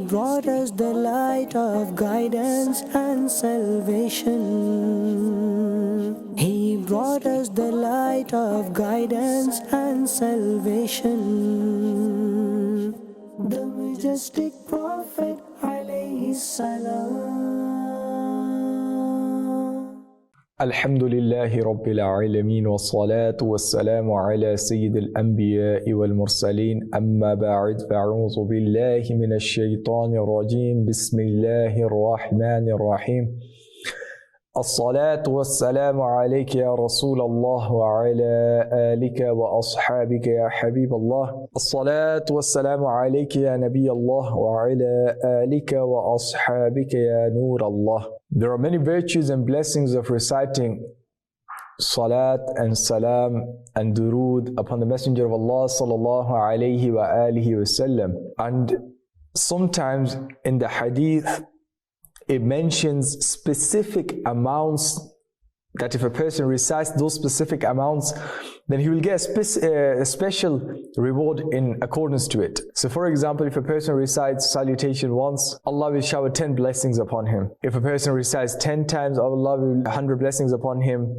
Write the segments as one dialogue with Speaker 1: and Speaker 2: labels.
Speaker 1: brought us the light of guidance and salvation. He brought us the light of guidance and salvation. The Majestic Prophet ﷺ.
Speaker 2: Alhamdulillahi Rabbil Alameen wa salatu wa salamu ala Sayyidil Anbiya'i wal Mursaleen amma ba'id fa'a'udhu billahi minash shaytanir rajim bismillahir rahmanir rahim As-salatu was-salamu alayka ya Rasulallah wa ala alika wa ashabika ya Habiballah As-salatu was-salamu alayka ya Nabiyallah wa ala alika wa ashabika ya Nurallah. There are many virtues and blessings of reciting salat and salam and durood upon the Messenger of Allah sallallahu alayhi wa alihi wasallam. And sometimes in the hadith it mentions specific amounts, that if a person recites those specific amounts, then he will get a special reward in accordance to it. So for example, if a person recites salutation once, Allah will shower 10 blessings upon him. If a person recites 10 times, Allah will 100 blessings upon him,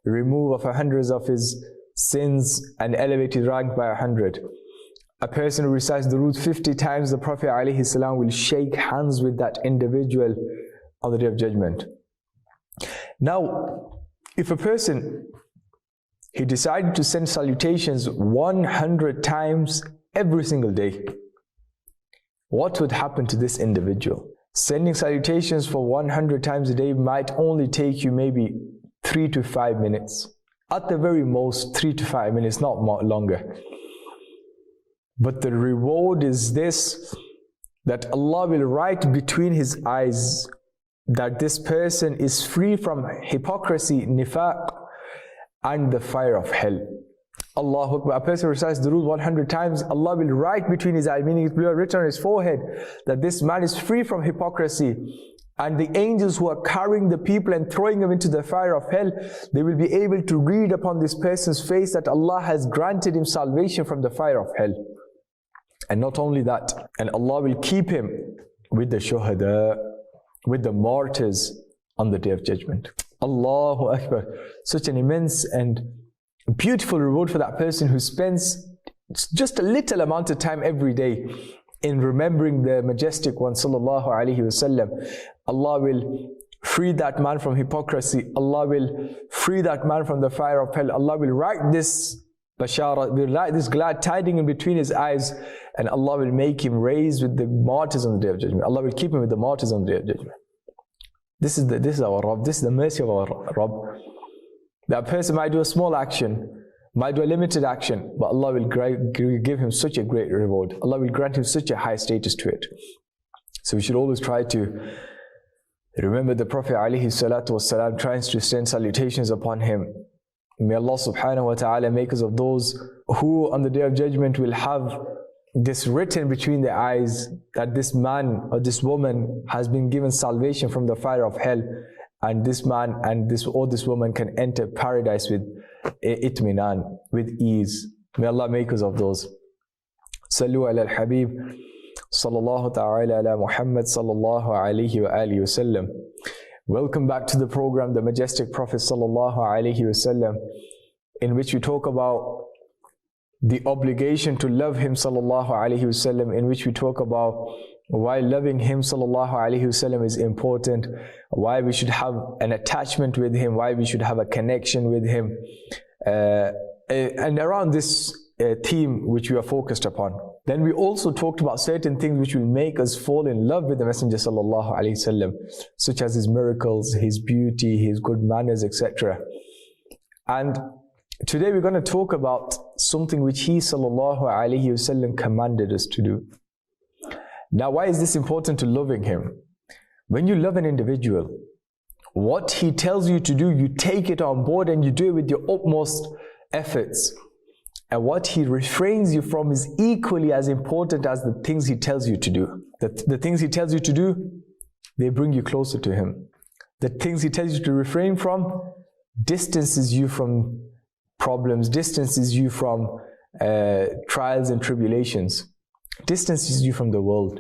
Speaker 2: remove of 100 of his sins and elevate his rank by 100. A person who recites the root 50 times, the Prophet ﷺ will shake hands with that individual on the Day of Judgment. Now, if a person, he decided to send salutations 100 times every single day, what would happen to this individual? Sending salutations for 100 times a day might only take you maybe 3 to 5 minutes. At the very most, 3 to 5 minutes, not longer. But the reward is this, that Allah will write between his eyes that this person is free from hypocrisy, nifaq, and the fire of hell. Allahu Akbar. A person recites the durood 100 times, Allah will write between his eyes, meaning it will be written on his forehead, that this man is free from hypocrisy. And the angels who are carrying the people and throwing them into the fire of hell, they will be able to read upon this person's face that Allah has granted him salvation from the fire of hell. And not only that, and Allah will keep him with the shuhada, with the martyrs on the Day of Judgment. Allahu Akbar. Such an immense and beautiful reward for that person who spends just a little amount of time every day in remembering the Majestic One sallallahu alaihi wasallam. Allah will free that man from hypocrisy. Allah will free that man from the fire of hell. Allah will write this bashara, will write this glad tidings in between his eyes, and Allah will make him raised with the martyrs on the Day of Judgment. Allah will keep him with the martyrs on the Day of Judgment. This is our Rabb. This is the mercy of our Rabb. That person might do a small action, might do a limited action, but Allah will give him such a great reward. Allah will grant him such a high status to it. So we should always try to remember the Prophet ﷺ, trying to send salutations upon him. May Allah subhanahu wa ta'ala make us of those who on the Day of Judgment will have this written between their eyes, that this man or this woman has been given salvation from the fire of hell, and this man and this woman can enter paradise with itminan, with ease. May Allah make us of those. Sallu ala al-Habib sallallahu ta'ala ala Muhammad sallallahu alayhi wa alihi wa sallam. Welcome back to the program, The Majestic Prophet sallallahu alayhi wa sallam, in which we talk about the obligation to love him sallallahu alayhi wa sallam, in which we talk about why loving him sallallahu alayhi wa sallam is important, why we should have an attachment with him, why we should have a connection with him, and around this theme which we are focused upon. Then we also talked about certain things which will make us fall in love with the Messenger sallallahu alayhi wa sallam, such as his miracles, his beauty, his good manners, etc. And today we're going to talk about something which he sallallahu alayhi wa sallam commanded us to do. Now, why is this important to loving him? When you love an individual, what he tells you to do, you take it on board and you do it with your utmost efforts. And what he refrains you from is equally as important as the things he tells you to do. The things he tells you to do, they bring you closer to him. The things he tells you to refrain from distances you from problems, distances you from trials and tribulations, distances you from the world.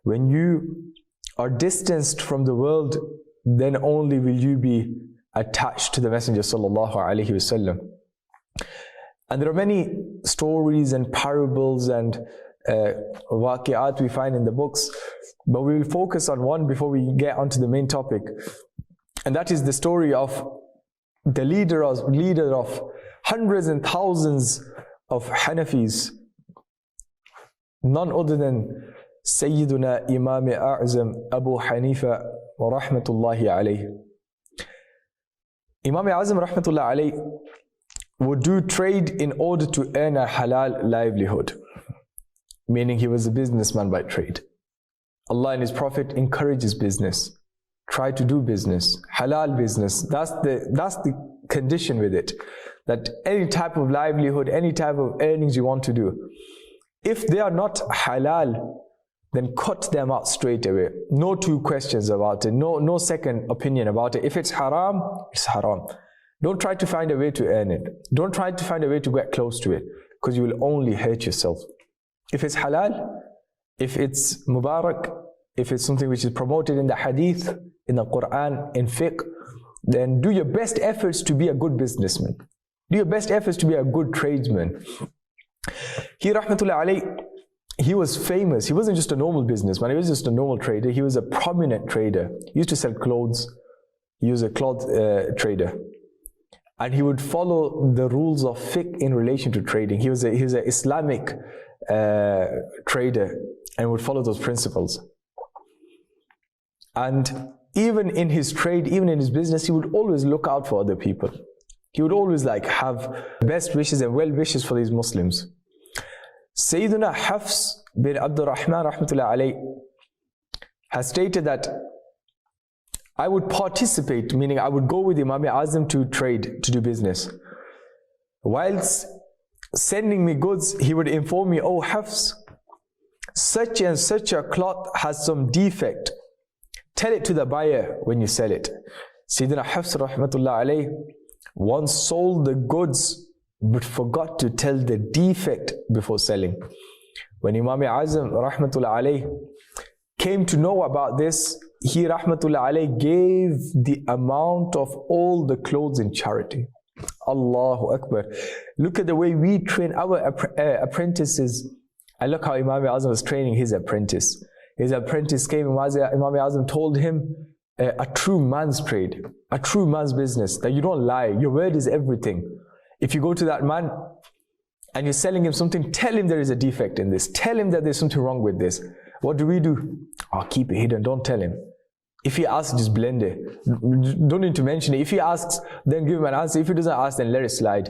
Speaker 2: When you are distanced from the world, then only will you be attached to the Messenger sallallahu alaihi wasallam. And there are many stories and parables and waqi'at we find in the books, but we will focus on one before we get onto the main topic. And that is the story of the leader of hundreds and thousands of Hanafis, none other than Sayyiduna Imam A'zam Abu Hanifa wa rahmatullahi alayhi. Imam A'zam rahmatullahi alayhi would do trade in order to earn a halal livelihood, meaning he was a businessman by trade. Allah and His Prophet encourages business. Try to do business, halal business. That's the condition with it. That any type of livelihood, any type of earnings you want to do, if they are not halal, then cut them out straight away. No two questions about it. No second opinion about it. If it's haram, it's haram. Don't try to find a way to earn it. Don't try to find a way to get close to it, because you will only hurt yourself. If it's halal, if it's mubarak, if it's something which is promoted in the hadith, in the Quran, in fiqh, then do your best efforts to be a good businessman. Do your best efforts to be a good tradesman. He, rahmatullah alayhi, he was famous. He wasn't just a normal businessman. He was just a normal trader. He was a prominent trader. He used to sell clothes. He was a cloth trader. And he would follow the rules of fiqh in relation to trading. He was an Islamic trader and would follow those principles. And even in his trade, even in his business, he would always look out for other people. He would always have best wishes and well wishes for these Muslims. Sayyiduna Hafs bin Abdul Rahman rahmatullah alayhi has stated that I would participate, meaning I would go with Imam Azam to trade, to do business. Whilst sending me goods, he would inform me, oh Hafs, such and such a cloth has some defect. Tell it to the buyer when you sell it. Sayyidina Hafs rahmatullah alayhi once sold the goods but forgot to tell the defect before selling. When Imam Azam rahmatullah alayhi came to know about this, he rahmatullah alayhi gave the amount of all the clothes in charity. Allahu Akbar. Look at the way we train our apprentices. And look how Imam Azam was training his apprentice. His apprentice came, Imam Azam told him a true man's trade, a true man's business, that you don't lie, your word is everything. If you go to that man and you're selling him something, tell him there is a defect in this, tell him that there's something wrong with this. What do? Oh, keep it hidden, don't tell him. If he asks, just blend it. Don't need to mention it. If he asks, then give him an answer. If he doesn't ask, then let it slide.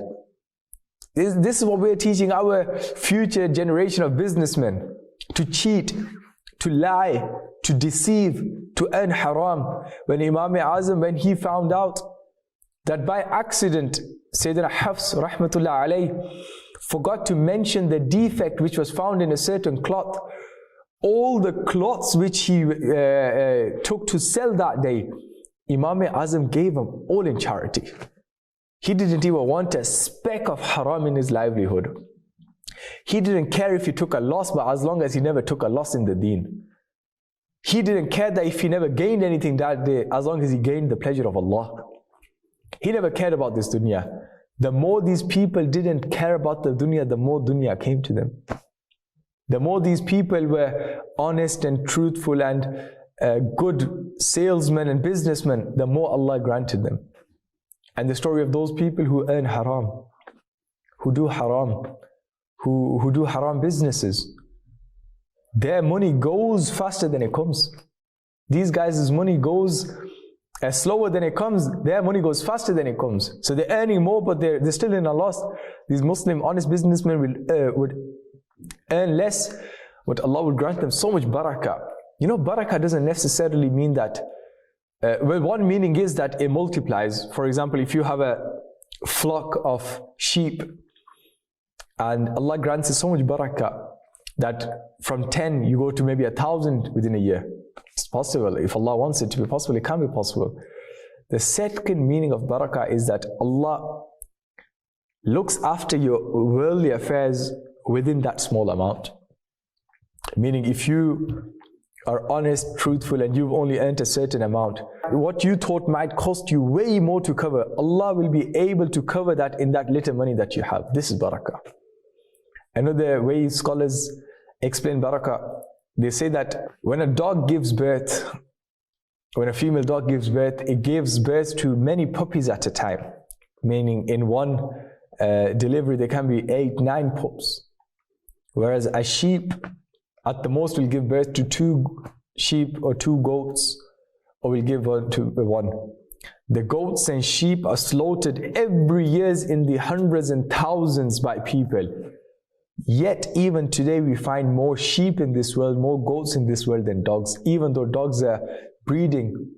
Speaker 2: This is what we're teaching our future generation of businessmen. To cheat, to lie, to deceive, to earn haram. When Imam Azam, when he found out that by accident Sayyidina Hafs rahmatullah alayhi forgot to mention the defect which was found in a certain cloth, all the cloths which he took to sell that day, Imam Azam gave them all in charity. He didn't even want a speck of haram in his livelihood. He didn't care if he took a loss, but as long as he never took a loss in the deen. He didn't care that if he never gained anything that day, as long as he gained the pleasure of Allah. He never cared about this dunya. The more these people didn't care about the dunya, the more dunya came to them. The more these people were honest and truthful and good salesmen and businessmen, the more Allah granted them. And the story of those people who earn haram, who do haram, who do haram businesses, their money goes faster than it comes. These guys' money goes slower than it comes. Their money goes faster than it comes. So they're earning more, but they're still in a loss. These Muslim honest businessmen would earn less, but Allah would grant them so much barakah. You know, barakah doesn't necessarily mean that, well, one meaning is that it multiplies. For example, if you have a flock of sheep and Allah grants you so much barakah that from 10 you go to maybe 1,000 within a year. It's possible. If Allah wants it to be possible, it can be possible. The second meaning of barakah is that Allah looks after your worldly affairs within that small amount. Meaning if you are honest, truthful, and you've only earned a certain amount, what you thought might cost you way more to cover, Allah will be able to cover that in that little money that you have. This is barakah. Another way scholars explain barakah, they say that when a dog gives birth, when a female dog gives birth, it gives birth to many puppies at a time. Meaning in one delivery there can be 8, 9 pups. Whereas a sheep at the most will give birth to 2 sheep or 2 goats, or will give birth to 1. The goats and sheep are slaughtered every year in the hundreds and thousands by people. Yet even today we find more sheep in this world, more goats in this world than dogs. Even though dogs are breeding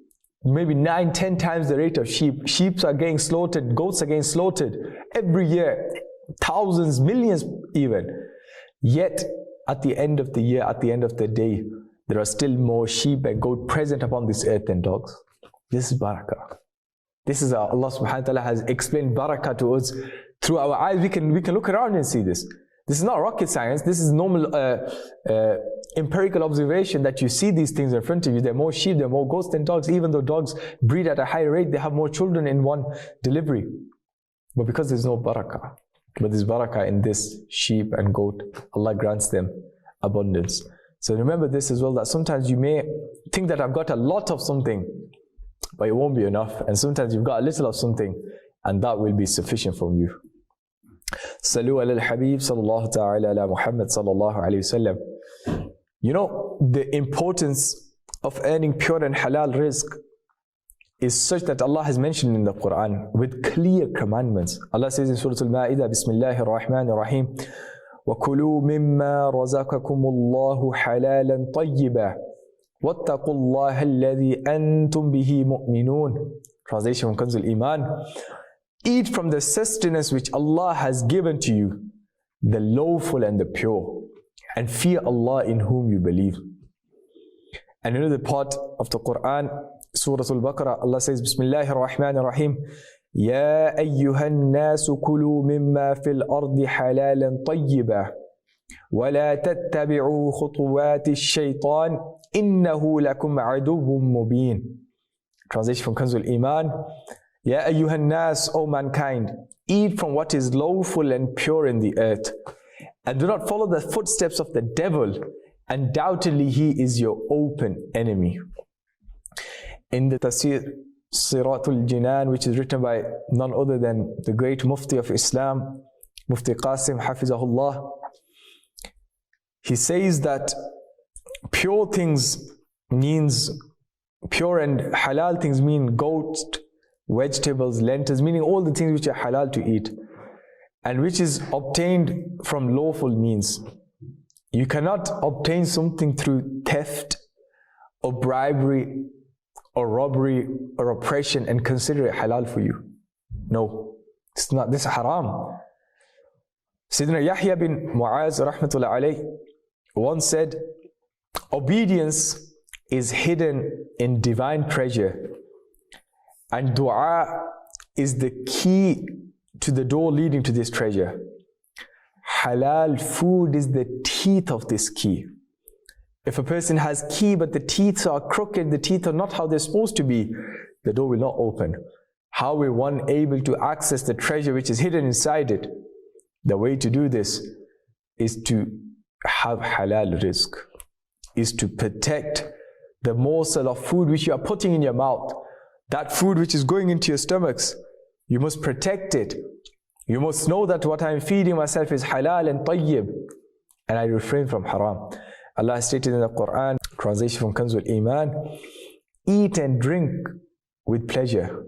Speaker 2: maybe 9, 10 times the rate of sheep. Sheep are getting slaughtered, goats are getting slaughtered every year, thousands, millions even. Yet at the end of the year, at the end of the day, there are still more sheep and goats present upon this earth than dogs. This is barakah. This is how Allah subhanahu wa ta'ala has explained barakah to us through our eyes. We can look around and see this. This is not rocket science. This is normal empirical observation that you see these things in front of you. There are more sheep, there are more goats than dogs. Even though dogs breed at a higher rate, they have more children in one delivery. But because there's no barakah, but there's barakah in this sheep and goat, Allah grants them abundance. So remember this as well, that sometimes you may think that I've got a lot of something, but it won't be enough. And sometimes you've got a little of something, and that will be sufficient for you. Salu ala al-Habib sallallahu ta'ala ala Muhammad sallallahu alayhi wasallam. You know, the importance of earning pure and halal rizq is such that Allah has mentioned in the Quran with clear commandments. Allah says in Surah Al-Ma'idah, Bismillahir Rahmanir Rahim, وَكُلُوا مِمَّا رَزَقَكُمُ اللَّهُ حَلَالًا طَيِّبًا وَاتَّقُوا اللَّهَ الَّذِي أَنْتُمْ بِهِ مُؤْمِنُونَ. Translation from Kanz al-Iman. Eat from the sustenance which Allah has given to you, the lawful and the pure, and fear Allah in whom you believe. And another part of the Quran, Surah Al-Baqarah, Allah says, Bismillahir Rahmanir Rahim, يَا أَيُّهَا النَّاسُ كُلُوا مِمَّا فِي الْأَرْضِ حَلَالًا طَيِّبًا وَلَا تَتَّبِعُوا خُطُوَاتِ الشَّيْطَانِ إِنَّهُ لَكُمْ عَدُوٌّ مُبِينٌ. Translation from Kanz al-Iman. Ya ayyuhan nas, O mankind, eat from what is lawful and pure in the earth, and do not follow the footsteps of the devil. Undoubtedly he is your open enemy. In the Tafsir Siratul Jinan, which is written by none other than the great Mufti of Islam, Mufti Qasim Hafizahullah, he says that pure things means, pure and halal things mean goat, vegetables, lentils, meaning all the things which are halal to eat, and which is obtained from lawful means. You cannot obtain something through theft or bribery or robbery or oppression and consider it halal for you. No, it's not. This is haram. Sayyidina Yahya bin Mu'az rahmatullah alayh once said, obedience is hidden in divine treasure, and dua is the key to the door leading to this treasure. Halal food is the teeth of this key. If a person has key but the teeth are crooked, the teeth are not how they're supposed to be, the door will not open. How will one able to access the treasure which is hidden inside it? The way to do this is to have halal rizq, is to protect the morsel of food which you are putting in your mouth. That food which is going into your stomachs, you must protect it. You must know that what I am feeding myself is halal and tayyib, and I refrain from haram. Allah stated in the Quran, translation from Kanz al-Iman, eat and drink with pleasure,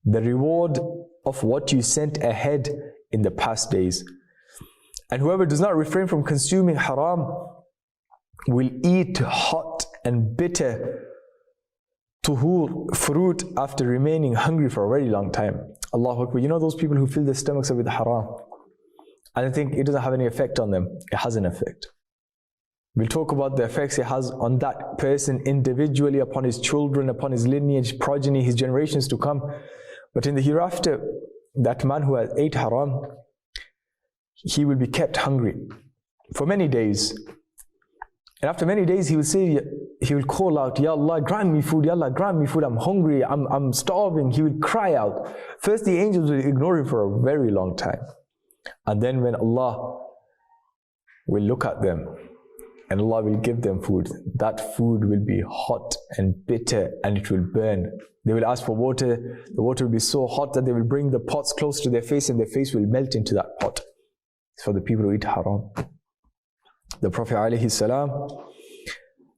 Speaker 2: the reward of what you sent ahead in the past days. And whoever does not refrain from consuming haram will eat hot and bitter tuhur, fruit, after remaining hungry for a very long time. Allahu Akbar. You know those people who fill their stomachs up with haram, and I think it doesn't have any effect on them. It has an effect. We'll talk about the effects it has on that person individually, upon his children, upon his lineage, progeny, his generations to come. But in the hereafter, that man who has ate haram, he will be kept hungry for many days. And after many days, he will say, he will call out, Ya Allah, grant me food, Ya Allah, grant me food, I'm hungry, I'm starving. He will cry out. First the angels will ignore him for a very long time. And then when Allah will look at them and Allah will give them food, that food will be hot and bitter and it will burn. They will ask for water, the water will be so hot that they will bring the pots close to their face and their face will melt into that pot. It's for the people who eat haram. The Prophet ﷺ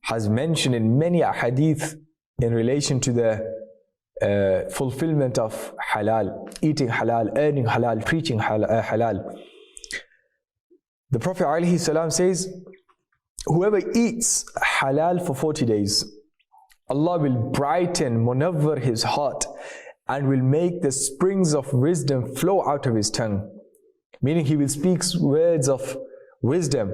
Speaker 2: has mentioned in many hadith in relation to the fulfillment of halal, eating halal, earning halal, preaching halal. The Prophet ﷺ says, whoever eats halal for 40 days, Allah will brighten, munawwar his heart and will make the springs of wisdom flow out of his tongue. Meaning he will speak words of wisdom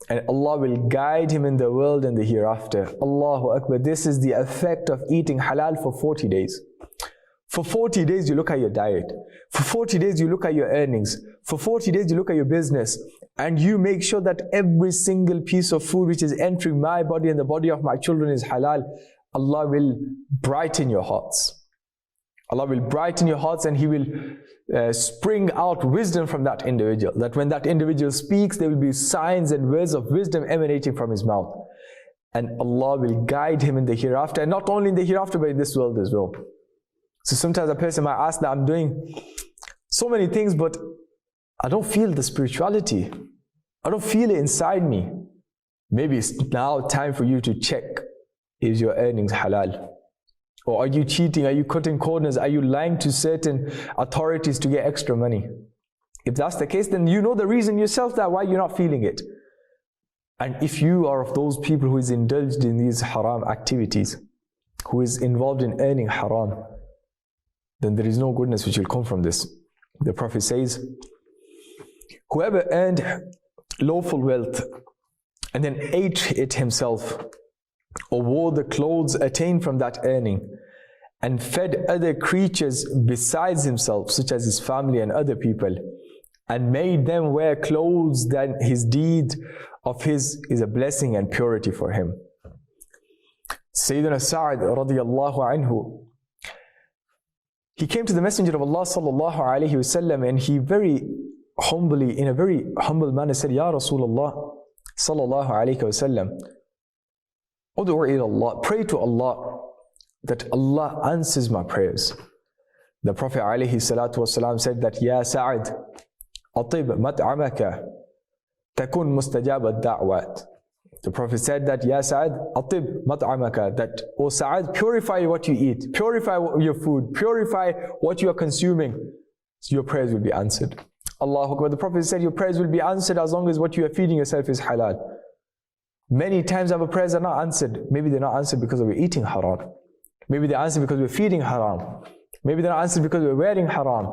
Speaker 2: and Allah will guide him in the world and the hereafter. Allahu Akbar. This is the effect of eating halal for 40 days. For 40 days you look at your diet. For 40 days you look at your earnings. For 40 days you look at your business. And you make sure that every single piece of food which is entering my body and the body of my children is halal. Allah will brighten your hearts. Allah will brighten your hearts and He will spring out wisdom from that individual. That when that individual speaks, there will be signs and words of wisdom emanating from his mouth. And Allah will guide him in the hereafter. And not only in the hereafter, but in this world as well. So sometimes a person might ask that I'm doing so many things, but I don't feel the spirituality. I don't feel it inside me. Maybe it's now time for you to check, is your earnings halal? Or are you cheating? Are you cutting corners? Are you lying to certain authorities to get extra money? If that's the case, then you know the reason yourself that why you're not feeling it. And if you are of those people who is indulged in these haram activities, who is involved in earning haram, then there is no goodness which will come from this. The Prophet says, whoever earned lawful wealth and then ate it himself, or wore the clothes attained from that earning, and fed other creatures besides himself, such as his family and other people, and made them wear clothes, then his deed of his is a blessing and purity for him. Sayyidina Sa'ad radiyallahu anhu, he came to the Messenger of Allah sallallahu alayhi wasallam, and he very humbly, in a very humble manner said, Ya Rasulullah sallallahu alayhi wasallam, Udu'u ila Allah, pray to Allah that Allah answers my prayers. The Prophet alayhi salatu wasalam said that, Ya Sa'ad, atib mat'amaka, takun mustajab ad-da'wat. The Prophet said that, Ya Sa'ad, atib mat'amaka, that, O Sa'ad, purify what you eat, purify your food, purify what you are consuming, so your prayers will be answered. Allahu Akbar. The Prophet said your prayers will be answered as long as what you are feeding yourself is halal. Many times our prayers are not answered. Maybe they're not answered because we're eating haram. Maybe they're answered because we're feeding haram. Maybe they're not answered because we're wearing haram.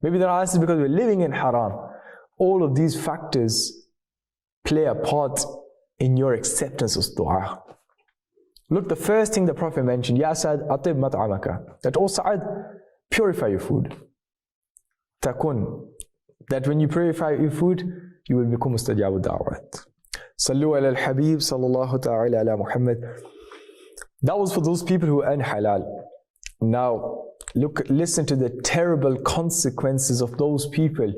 Speaker 2: Maybe they're not answered because we're living in haram. All of these factors play a part in your acceptance of dua. Look, the first thing the Prophet mentioned, Ya Sa'ad, atib mat'amaka, that, O Sa'ad, purify your food. Takun, that when you purify your food, you will become mustajabu da'wat. Sallu ala al-Habib sallallahu ta'ala ala Muhammad. That was for those people who earn halal. Now, listen to the terrible consequences of those people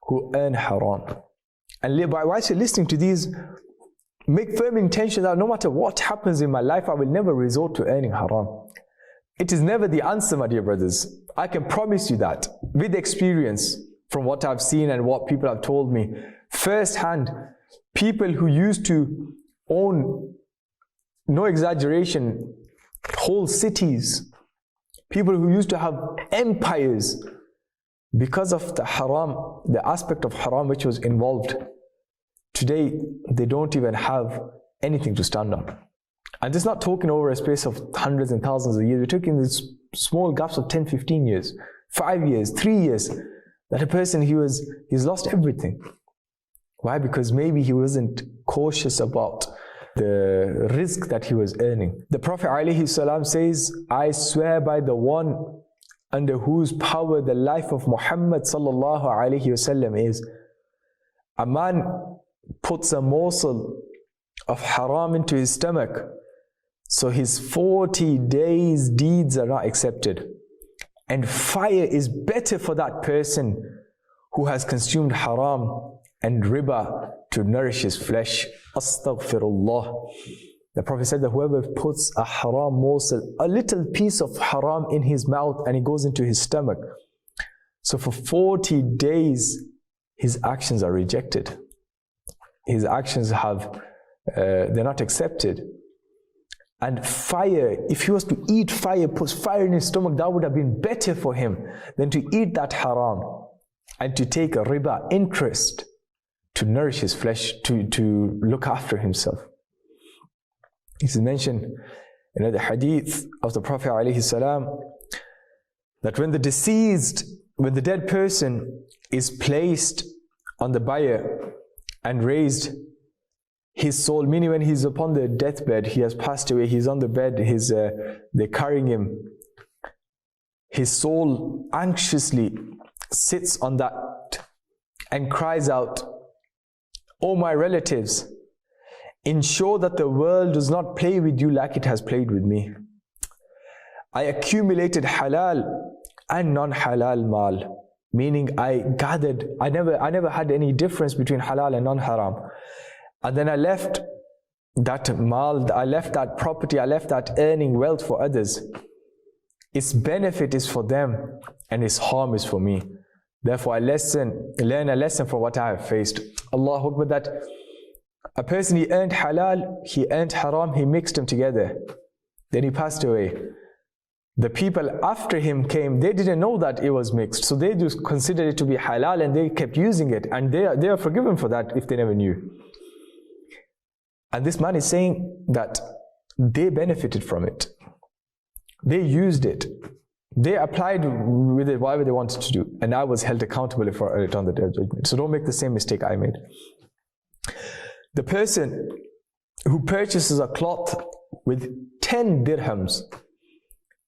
Speaker 2: who earn haram. And whilst you're listening to these, make firm intention that no matter what happens in my life, I will never resort to earning haram. It is never the answer, my dear brothers. I can promise you that with experience from what I've seen and what people have told me firsthand. People who used to own, no exaggeration, whole cities. People who used to have empires because of the haram, the aspect of haram which was involved. Today, they don't even have anything to stand on. And this is not talking over a space of hundreds and thousands of years. We're talking these small gaps of 10, 15 years, 5 years, 3 years, that a person, he's lost everything. Why? Because maybe he wasn't cautious about the risk that he was earning. The Prophet ﷺ says, I swear by the one under whose power the life of Muhammad sallallahu alaihi wasallam is. A man puts a morsel of haram into his stomach. So his 40 days deeds are not accepted. And fire is better for that person who has consumed haram and riba to nourish his flesh. Astaghfirullah. The Prophet said that whoever puts a haram morsel, a little piece of haram in his mouth and it goes into his stomach, so for 40 days his actions are rejected. His actions they're not accepted. And fire, if he was to eat fire, puts fire in his stomach, that would have been better for him than to eat that haram and to take a riba interest to nourish his flesh, to look after himself. It is mentioned in the hadith of the Prophet ﷺ that when the dead person is placed on the bier and raised, his soul, meaning when he's upon the deathbed, he has passed away, he's on the bed, they're carrying him, his soul anxiously sits on that and cries out, "O my relatives, ensure that the world does not play with you like it has played with me. I accumulated halal and non-halal mal," meaning I never had any difference between halal and non-haram. And then I left that mal, I left that property, I left that earning wealth for others. Its benefit is for them and its harm is for me. Therefore I learn a lesson from what I have faced. Allahu Akbar, that a person, he earned halal, he earned haram, he mixed them together. Then he passed away. The people after him came, they didn't know that it was mixed. So they just considered it to be halal and they kept using it. And they are forgiven for that if they never knew. And this man is saying that they benefited from it. They used it. They applied with it whatever they wanted to do. And I was held accountable for it on the day of judgment. So don't make the same mistake I made. The person who purchases a cloth with 10 dirhams,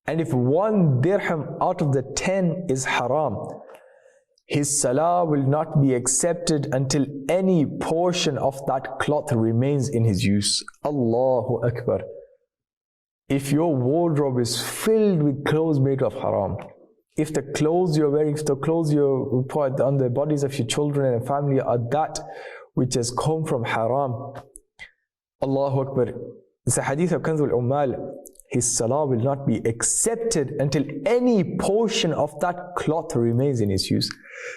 Speaker 2: and if 1 dirham out of the 10 is haram, his salah will not be accepted until any portion of that cloth remains in his use. Allahu Akbar. If your wardrobe is filled with clothes made of haram, if the clothes you're wearing, if the clothes you put on the bodies of your children and family are that which has come from haram, Allahu Akbar. It's a hadith of Kanz al-Ummal. His salah will not be accepted until any portion of that cloth remains in his use.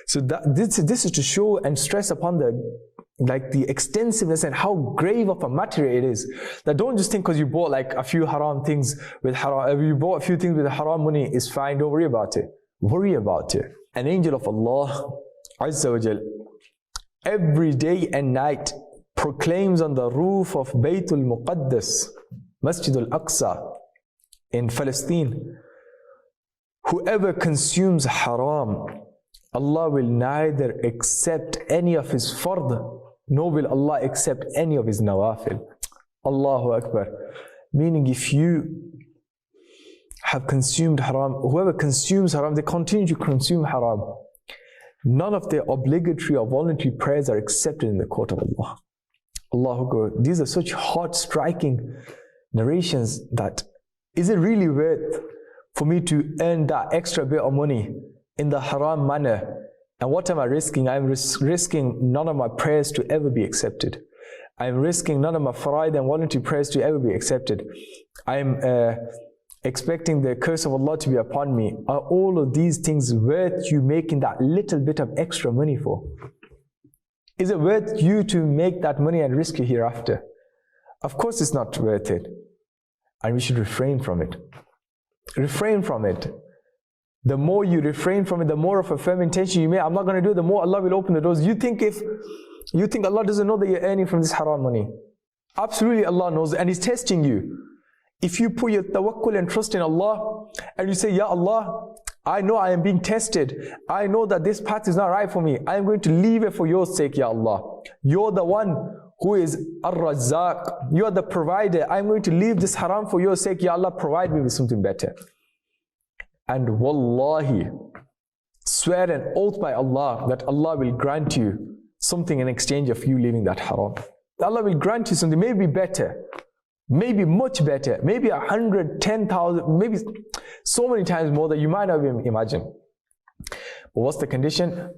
Speaker 2: So this is to show and stress upon the extensiveness and how grave of a matter it is. That don't just think because you bought like a few haram things with haram, if you bought a few things with haram money, it's fine, don't worry about it. Worry about it. An angel of Allah Azza wa Jal every day and night proclaims on the roof of Baytul Muqaddas, Masjid al-Aqsa in Palestine, whoever consumes haram, Allah will neither accept any of his fard, nor will Allah accept any of his nawafil. Allahu Akbar. Meaning, if you have consumed haram, whoever consumes haram, they continue to consume haram, none of their obligatory or voluntary prayers are accepted in the court of Allah. Allahu Akbar. These are such heart-striking narrations that, is it really worth for me to earn that extra bit of money in the haram manner? And what am I risking? I'm risking none of my prayers to ever be accepted. I'm risking none of my faraid and voluntary prayers to ever be accepted. I'm expecting the curse of Allah to be upon me. Are all of these things worth you making that little bit of extra money for? Is it worth you to make that money and risk your hereafter? Of course it's not worth it. And we should refrain from it. Refrain from it. The more you refrain from it, the more of a firm intention you make, I'm not going to do it, the more Allah will open the doors. You think Allah doesn't know that you're earning from this haram money? Absolutely Allah knows, and He's testing you. If you put your tawakkul and trust in Allah, and you say, Ya Allah, I know I am being tested. I know that this path is not right for me. I am going to leave it for your sake, Ya Allah. You're the one who is Ar-Razzaq. You are the provider. I am going to leave this haram for your sake, Ya Allah. Provide me with something better. And wallahi, swear an oath by Allah that Allah will grant you something in exchange of you leaving that haram. Allah will grant you something, maybe better, maybe much better, maybe 100, 10,000, maybe so many times more that you might not even imagine. But what's the condition?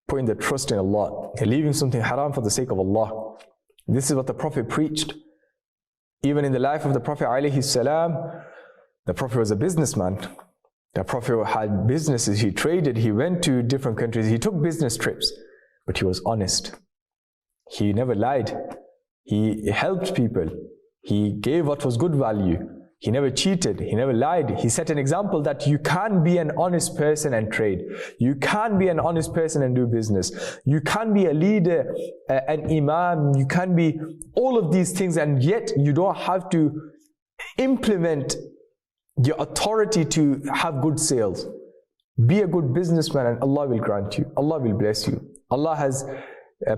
Speaker 2: Putting the trust in Allah, leaving something haram for the sake of Allah. This is what the Prophet preached. Even in the life of the Prophet ﷺ, the Prophet was a businessman. The Prophet had businesses, he traded, he went to different countries, he took business trips, but he was honest. He never lied. He helped people. He gave what was good value. He never cheated. He never lied. He set an example that you can be an honest person and trade. You can be an honest person and do business. You can be a leader, an imam. You can be all of these things, and yet you don't have to implement your authority to have good sales. Be a good businessman and Allah will grant you. Allah will bless you. Allah has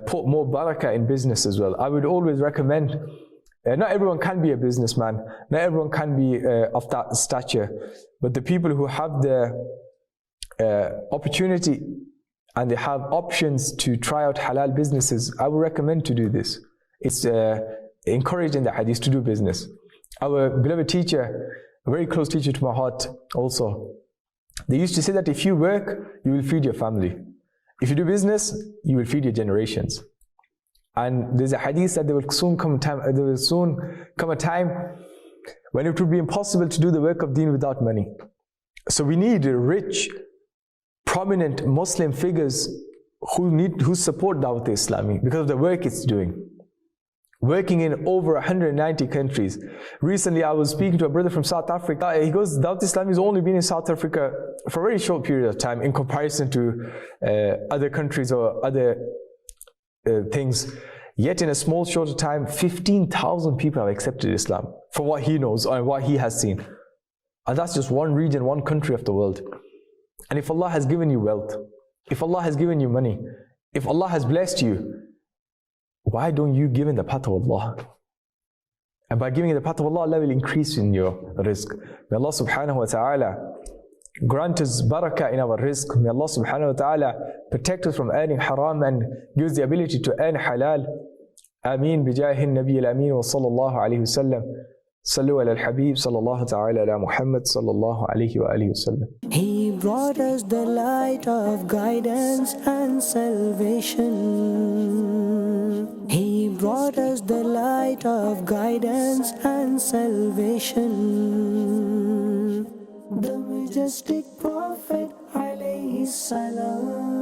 Speaker 2: put more barakah in business as well. I would always recommend, not everyone can be a businessman, not everyone can be of that stature, but the people who have the opportunity and they have options to try out halal businesses, I would recommend to do this. It's encouraged in the hadith to do business. Our beloved teacher, a very close teacher to my heart also, they used to say that if you work, you will feed your family. If you do business, you will feed your generations. And there's a hadith that there will soon come a time when it will be impossible to do the work of deen without money. So we need rich, prominent Muslim figures who support Dawat Islami because of the work it's doing. Working in over 190 countries. Recently, I was speaking to a brother from South Africa. He goes, Dawat Islami has only been in South Africa for a very short period of time in comparison to other countries or other things. Yet in a small, shorter time, 15,000 people have accepted Islam for what he knows and what he has seen. And that's just one region, one country of the world. And if Allah has given you wealth, if Allah has given you money, if Allah has blessed you, why don't you give in the path of Allah? And by giving in the path of Allah, Allah will increase in your rizq. May Allah subhanahu wa ta'ala grant us barakah in our rizq. May Allah subhanahu wa ta'ala protect us from earning haram and give us the ability to earn halal. Ameen bijahi nabi al-ameen wa sallallahu alayhi wa sallam. Sallu ala al-habib sallallahu ta'ala ala Muhammad sallallahu alayhi wa alihi wa sallam.
Speaker 1: He brought us the light of guidance and salvation. He brought us the light of guidance and salvation. The Majestic Prophet ﷺ.